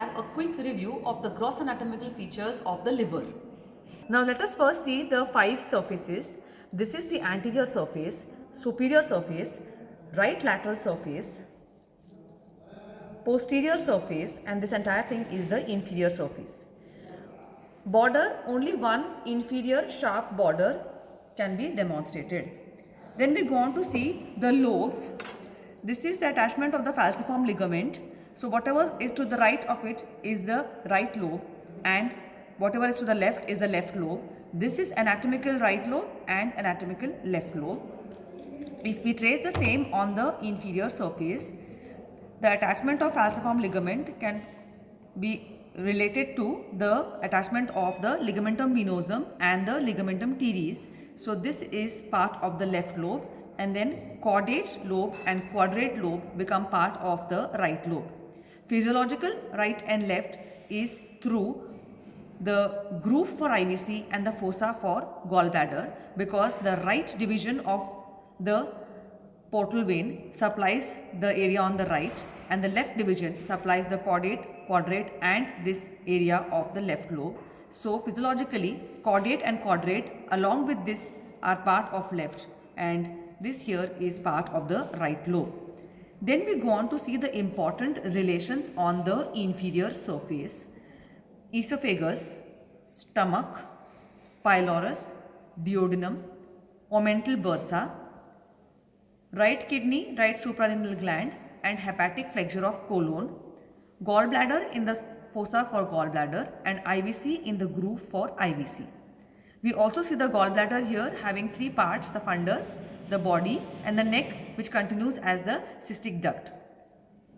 A quick review of the gross anatomical features of the liver. Now let us first see the 5 surfaces. This is the anterior surface, superior surface, right lateral surface, posterior surface, and this entire thing is the inferior surface. Border, only one inferior sharp border can be demonstrated. Then we go on to see the lobes. This is the attachment of the falciform ligament. So whatever is to the right of it is the right lobe, and whatever is to the left is the left lobe. This is anatomical right lobe and anatomical left lobe. If we trace the same on the inferior surface, the attachment of falciform ligament can be related to the attachment of the ligamentum venosum and the ligamentum teres. So this is part of the left lobe, and then caudate lobe and quadrate lobe become part of the right lobe. Physiological right and left is through the groove for IVC and the fossa for gallbladder, because the right division of the portal vein supplies the area on the right, and the left division supplies the caudate, quadrate and this area of the left lobe. So physiologically, caudate and quadrate along with this are part of left, and this here is part of the right lobe. Then we go on to see the important relations on the inferior surface. Esophagus, stomach, pylorus, duodenum, omental bursa, right kidney, right suprarenal gland and hepatic flexure of colon, gallbladder in the fossa for gallbladder and IVC in the groove for IVC. We also see the gallbladder here having 3 parts, the fundus, the body and the neck, which continues as the cystic duct.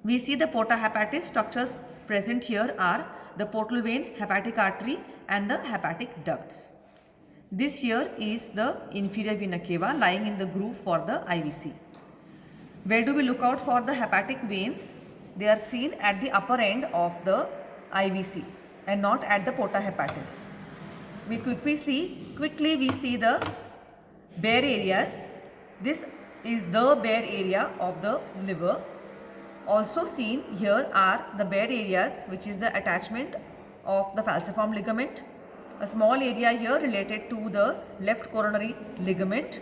We see the porta hepatis structures present here are the portal vein, hepatic artery and the hepatic ducts. This here is the inferior vena cava lying in the groove for the IVC. Where do we look out for the hepatic veins? They are seen at the upper end of the IVC and not at the porta hepatis. We quickly see the bare areas. This is the bare area of the liver. Also seen here are the bare areas, which is the attachment of the falciform ligament, a small area here related to the left coronary ligament,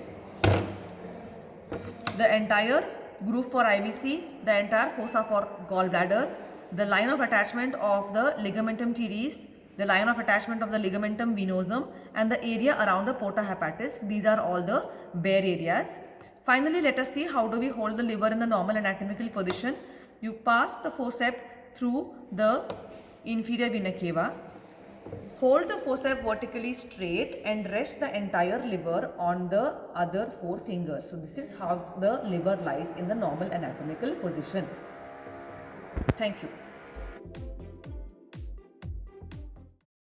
the entire groove for IVC, the entire fossa for gallbladder, the line of attachment of the ligamentum teres, the line of attachment of the ligamentum venosum and the area around the porta hepatis. These are all the bare areas. Finally, let us see how do we hold the liver in the normal anatomical position. You pass the forceps through the inferior vena cava. Hold the forceps vertically straight and rest the entire liver on the other 4 fingers. So this is how the liver lies in the normal anatomical position. Thank you.